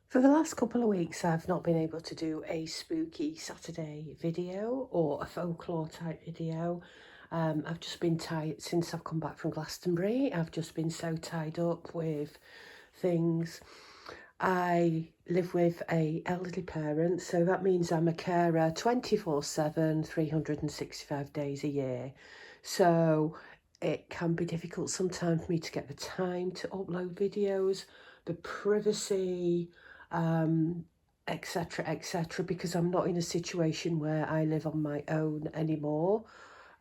For the last couple of weeks, I've not been able to do a spooky Saturday video or a folklore type video. I've just been tired since I've come back from Glastonbury. I've just been so tied up with things. I live with a elderly parent, so that means I'm a carer 24/7, 365 days a year. So it can be difficult sometimes for me to get the time to upload videos, the privacy, etc., etc., because I'm not in a situation where I live on my own anymore.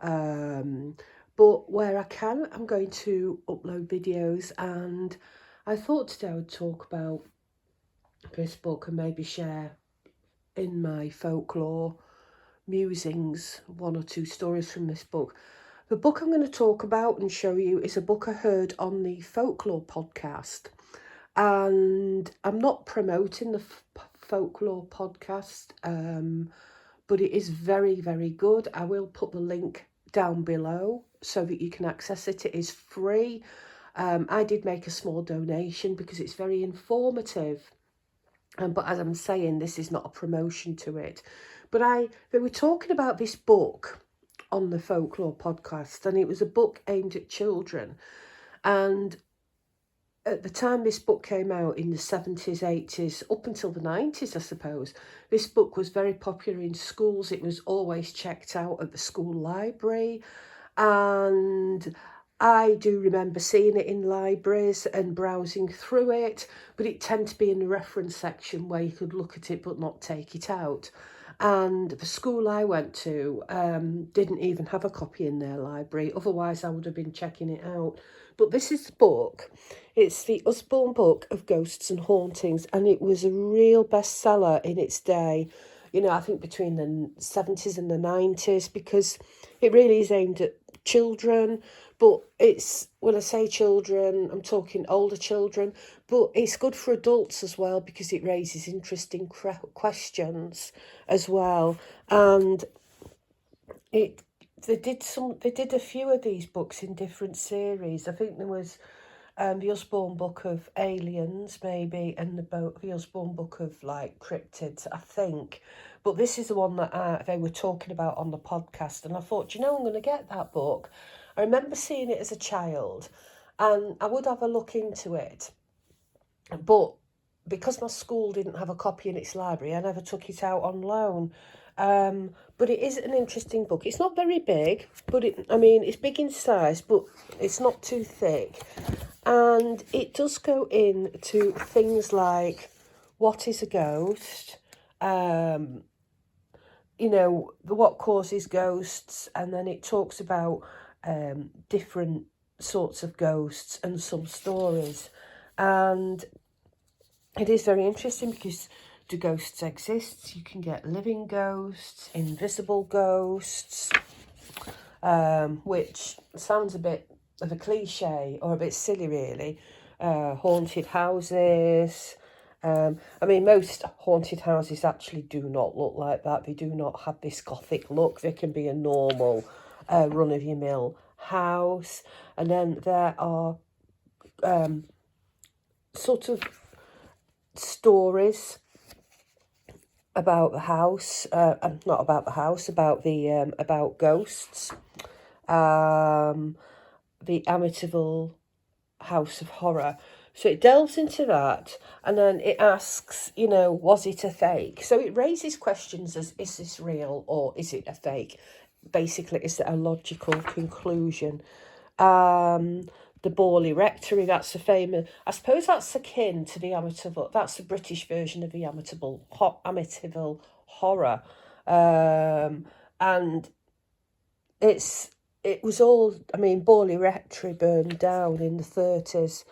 But where I can, I'm going to upload videos, and I thought today I would talk about this book and maybe share in my folklore musings one or two stories from this book. The book I'm going to talk about and show you is a book I heard on the Folklore Podcast. And I'm not promoting the Folklore Podcast, but it is very, very good. I will put the link down below so that you can access it. It is free. I did make a small donation because it's very informative. But as I'm saying, this is not a promotion to it. But they were talking about this book on the Folklore Podcast, and it was a book aimed at children. And at the time this book came out in the 70s, 80s, up until the 90s, I suppose, this book was very popular in schools. It was always checked out at the school library. And I do remember seeing it in libraries and browsing through it, but it tended to be in the reference section where you could look at it but not take it out. And the school I went to didn't even have a copy in their library. Otherwise, I would have been checking it out. But this is the book. It's the Usborne book of ghosts and hauntings, and it was a real bestseller in its day. You know, I think between the 70s and the 90s, because it really is aimed at children. But it's, when I say children, I'm talking older children, but it's good for adults as well because it raises interesting questions as well. And they did a few of these books in different series. I think there was the Usborne book of aliens, maybe, and the Usborne book of like cryptids, I think. But this is the one that they were talking about on the podcast, and I thought, you know, I'm going to get that book. I remember seeing it as a child, and I would have a look into it. But because my school didn't have a copy in its library, I never took it out on loan. But it is an interesting book. It's not very big, but it's big in size, but it's not too thick. And it does go into things like what is a ghost, what causes ghosts, and then it talks about different sorts of ghosts and some stories. And it is very interesting because do ghosts exist? You can get living ghosts, invisible ghosts, which sounds a bit of a cliche or a bit silly, really. Haunted houses. Most haunted houses actually do not look like that. They do not have this gothic look. They can be a normal run-of-your-mill house. And then there are sort of stories about the house, not about the house, about the about ghosts, the Amityville House of Horror. So it delves into that, and then it asks, was it a fake? So it raises questions as, is this real or is it a fake? Basically, is it a logical conclusion? The Borley Rectory, that's a famous, I suppose that's akin to the Amityville, that's the British version of the Amityville Horror. And it was all, Borley Rectory burned down in the 30s.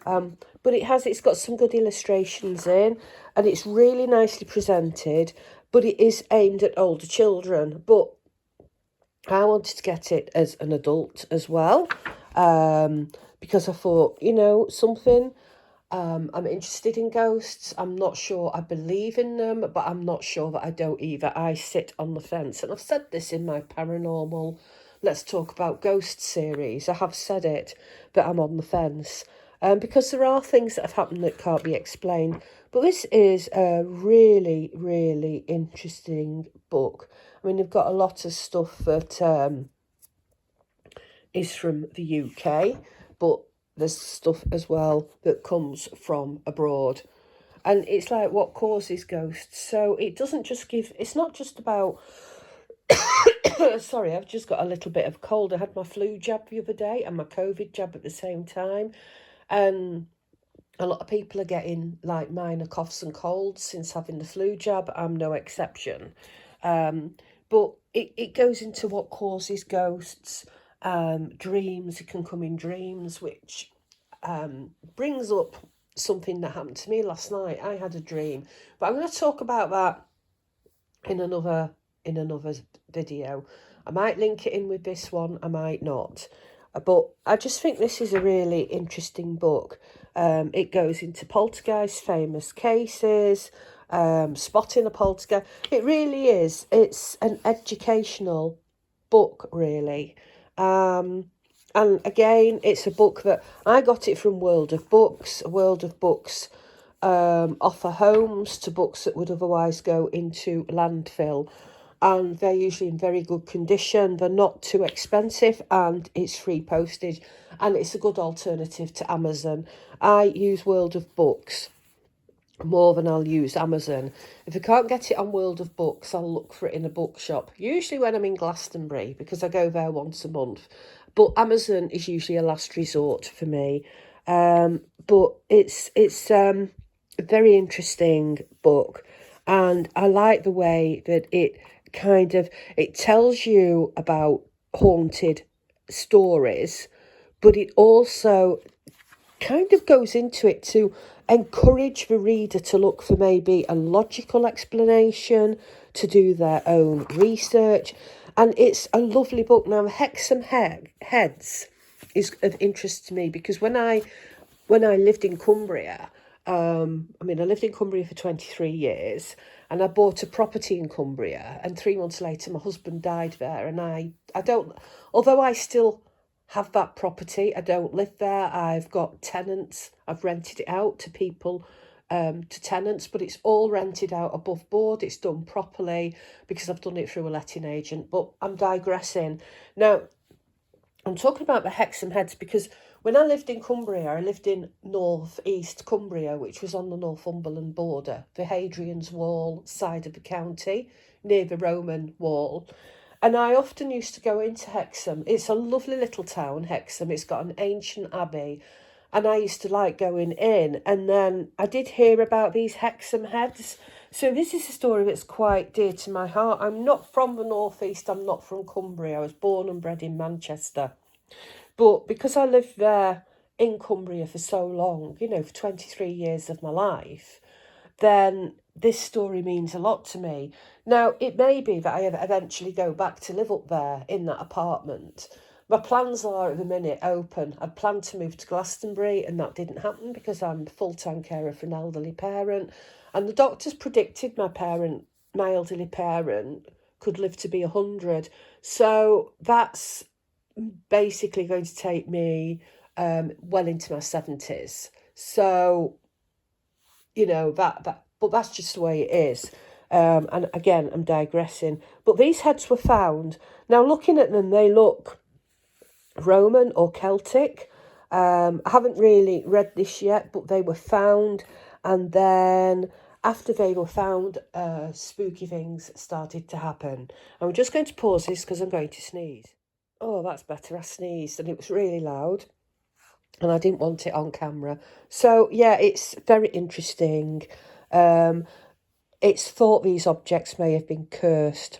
But it's got some good illustrations in, and it's really nicely presented, but it is aimed at older children. But I wanted to get it as an adult as well, because I thought, something. I'm interested in ghosts. I'm not sure I believe in them, but I'm not sure that I don't either. I sit on the fence. And I've said this in my paranormal Let's Talk About Ghosts series. I have said it, that I'm on the fence. because there are things that have happened that can't be explained. But this is a really, really interesting book. I mean, they've got a lot of stuff that is from the UK, but there's stuff as well that comes from abroad. And it's like what causes ghosts. So it doesn't just give, it's not just about, sorry, I've just got a little bit of cold. I had my flu jab the other day and my COVID jab at the same time. And a lot of people are getting like minor coughs and colds since having the flu jab. I'm no exception. But it goes into what causes ghosts, dreams. It can come in dreams, which brings up something that happened to me last night. I had a dream, but I'm going to talk about that in another video. I might link it in with this one, I might not. But I just think this is a really interesting book. It goes into poltergeist, famous cases, spotting a poltergeist. It really is. It's an educational book, really. And again, it's a book that I got it from World of Books. World of Books offer homes to books that would otherwise go into landfill. And they're usually in very good condition. They're not too expensive, and it's free postage, and it's a good alternative to Amazon. I use World of Books more than I'll use Amazon. If I can't get it on World of Books, I'll look for it in a bookshop, usually when I'm in Glastonbury, because I go there once a month. But Amazon is usually a last resort for me. But it's a very interesting book, and I like the way that it tells you about haunted stories, but it also kind of goes into it to encourage the reader to look for maybe a logical explanation, to do their own research. And it's a lovely book. Now, Hexham Heads is of interest to me because when I lived in Cumbria, I lived in Cumbria for 23 years, and I bought a property in Cumbria, and 3 months later my husband died there, and I don't, although I still have that property, I don't live there. I've got tenants. I've rented it out to people, to tenants, but it's all rented out above board. It's done properly because I've done it through a letting agent, but I'm digressing. Now, I'm talking about the Hexham Heads because when I lived in Cumbria, I lived in North East Cumbria, which was on the Northumberland border, the Hadrian's Wall side of the county, near the Roman wall. And I often used to go into Hexham. It's a lovely little town, Hexham. It's got an ancient abbey. And I used to like going in. And then I did hear about these Hexham Heads. So this is a story that's quite dear to my heart. I'm not from the northeast. I'm not from Cumbria. I was born and bred in Manchester. But because I lived there in Cumbria for so long, for 23 years of my life, then this story means a lot to me. Now, it may be that I eventually go back to live up there in that apartment. My plans are at the minute open. I'd planned to move to Glastonbury, and that didn't happen because I'm full-time carer for an elderly parent. And the doctors predicted my elderly parent, could live to be 100. So that's basically going to take me well into my 70s. So, but that's just the way it is. And again, I'm digressing. But these heads were found. Now, looking at them, they look Roman or Celtic. I haven't really read this yet, but they were found. And then after they were found, spooky things started to happen. And we're just going to pause this because I'm going to sneeze. Oh, that's better. I sneezed and it was really loud. And I didn't want it on camera. So, yeah, it's very interesting. It's thought these objects may have been cursed.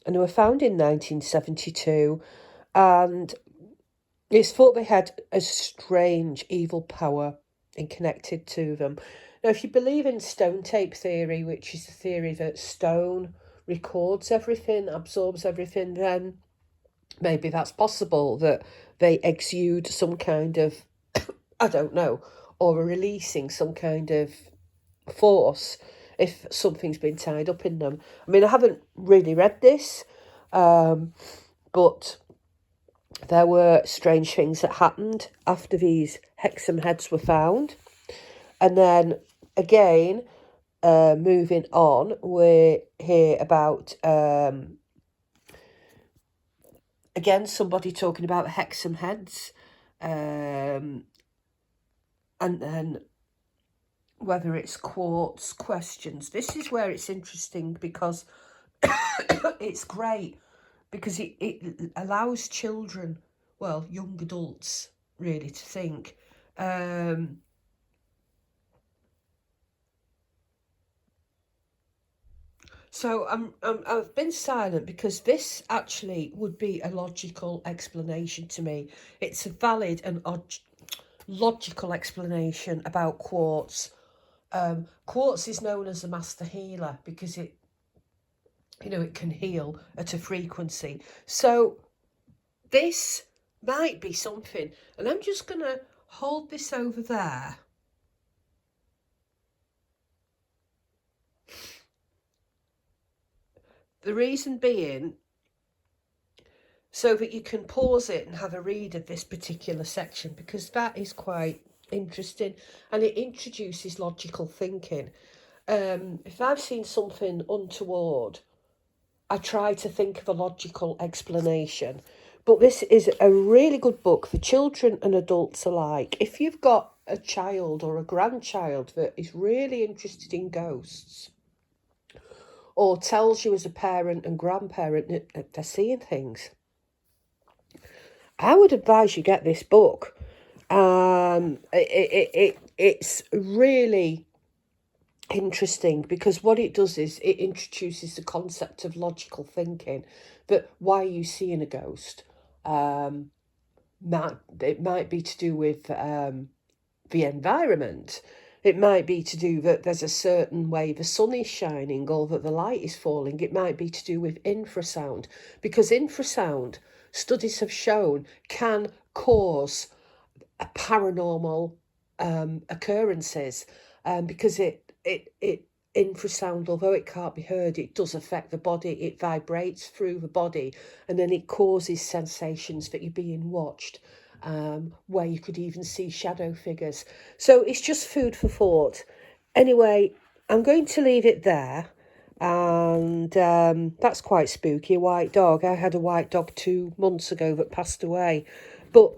And they were found in 1972. And it's thought they had a strange evil power connected to them. Now, if you believe in stone tape theory, which is the theory that stone records everything, absorbs everything, then maybe that's possible, that they exude some kind of, I don't know, or are releasing some kind of force if something's been tied up in them. I mean, I haven't really read this, but there were strange things that happened after these Hexham heads were found. And then again, moving on, we hear about again somebody talking about Hexham heads, and then whether it's quartz questions. This is where it's interesting because it's great because it allows children, well, young adults, really to think. So I've been silent because this actually would be a logical explanation to me. It's a valid and logical explanation about quartz. Quartz is known as a master healer because it can heal at a frequency. So this might be something, and I'm just going to hold this over there. The reason being, so that you can pause it and have a read of this particular section, because that is quite interesting and it introduces logical thinking. If I've seen something untoward, I try to think of a logical explanation. But this is a really good book for children and adults alike. If you've got a child or a grandchild that is really interested in ghosts, or tells you as a parent and grandparent that they're seeing things, I would advise you get this book. It's really interesting because what it does is it introduces the concept of logical thinking. That why are you seeing a ghost? It might be to do with the environment. It might be to do that there's a certain way the sun is shining or that the light is falling. It might be to do with infrasound, because infrasound, studies have shown, can cause a paranormal occurrences, because it infrasound, although it can't be heard, it does affect the body. It vibrates through the body, and then it causes sensations that you're being watched, where you could even see shadow figures. So it's just food for thought. Anyway, I'm going to leave it there. And that's quite spooky. A white dog. I had a white dog 2 months ago that passed away. But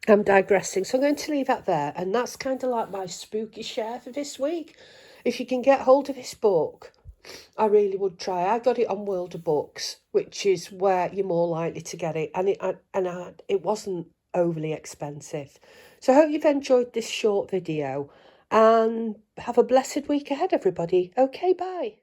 I'm digressing, so I'm going to leave that there. And that's kind of like my spooky share for this week. If you can get hold of this book, I really would try. I got it on World of Books, which is where you're more likely to get it. And it wasn't overly expensive. So I hope you've enjoyed this short video. And have a blessed week ahead, everybody. Okay, bye.